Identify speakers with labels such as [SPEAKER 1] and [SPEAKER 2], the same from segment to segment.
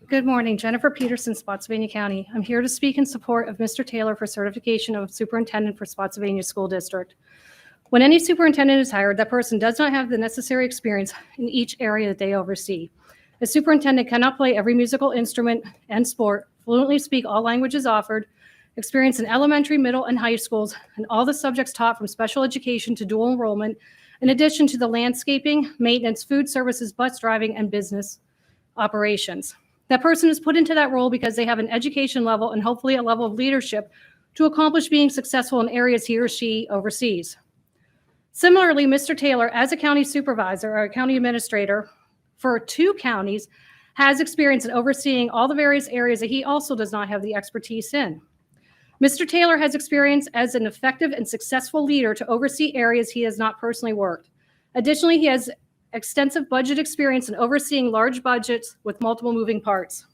[SPEAKER 1] Good morning, Jennifer Petersen, Spotsylvania County. I'm here to speak in support of Mr. Taylor for certification of superintendent for Spotsylvania School District. When any superintendent is hired, that person does not have the necessary experience in each area that they oversee. A superintendent cannot play every musical instrument and sport, fluently speak all languages offered, experience in elementary, middle, and high schools, and all the subjects taught from special education to dual enrollment, in addition to the landscaping, maintenance, food services, bus driving, and business operations. That person is put into that role because they have an education level and hopefully a level of leadership to accomplish being successful in areas he or she oversees. Similarly, Mr. Taylor, as a county supervisor or a county administrator for 2 counties, has experience in overseeing all the various areas that he also does not have the expertise in. Mr. Taylor has experience as an effective and successful leader to oversee areas he has not personally worked. Additionally, he has extensive budget experience in overseeing large budgets with multiple moving parts.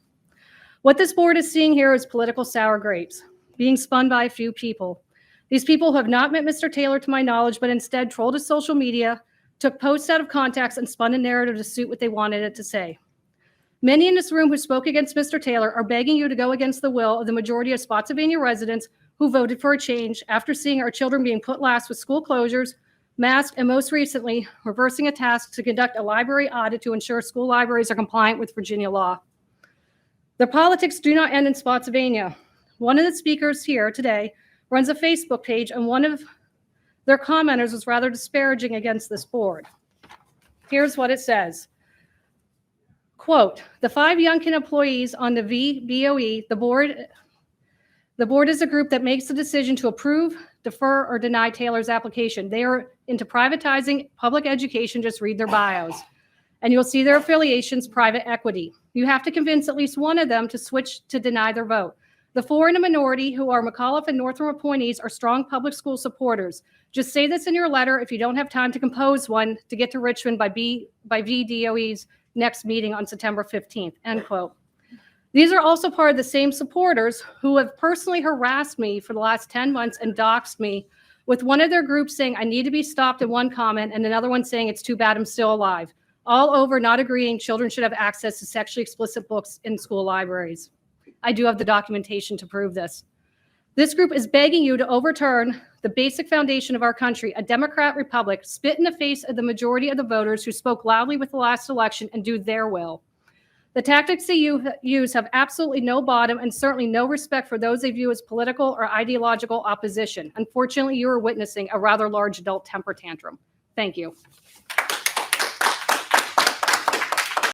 [SPEAKER 1] What this board is seeing here is political sour grapes being spun by a few people. These people have not met Mr. Taylor to my knowledge, but instead trolled his social media, took posts out of context, and spun a narrative to suit what they wanted it to say. Many in this room who spoke against Mr. Taylor are begging you to go against the will of the majority of Spotsylvania residents who voted for a change after seeing our children being put last with school closures, masks, and most recently, reversing a task to conduct a library audit to ensure school libraries are compliant with Virginia law. The politics do not end in Spotsylvania. One of the speakers here today runs a Facebook page, and one of their commenters was rather disparaging against this board. Here's what it says. Quote, the 5 Youngkin employees on the VBOE, the board is a group that makes the decision to approve, defer, or deny Taylor's application. They are into privatizing public education. Just read their bios. And you'll see their affiliations, private equity. You have to convince at least one of them to switch to deny their vote. The 4 in a minority who are McAuliffe and Northam appointees are strong public school supporters. Just say this in your letter if you don't have time to compose one to get to Richmond by VDOE's next meeting on September 15th, end quote. These are also part of the same supporters who have personally harassed me for the last 10 months and doxed me, with one of their groups saying I need to be stopped in one comment and another one saying it's too bad I'm still alive, all over not agreeing children should have access to sexually explicit books in school libraries. I do have the documentation to prove this. This group is begging you to overturn the basic foundation of our country, a Democrat republic, spit in the face of the majority of the voters who spoke loudly with the last election and do their will. The tactics they use have absolutely no bottom and certainly no respect for those they view as political or ideological opposition. Unfortunately, you are witnessing a rather large adult temper tantrum. Thank you.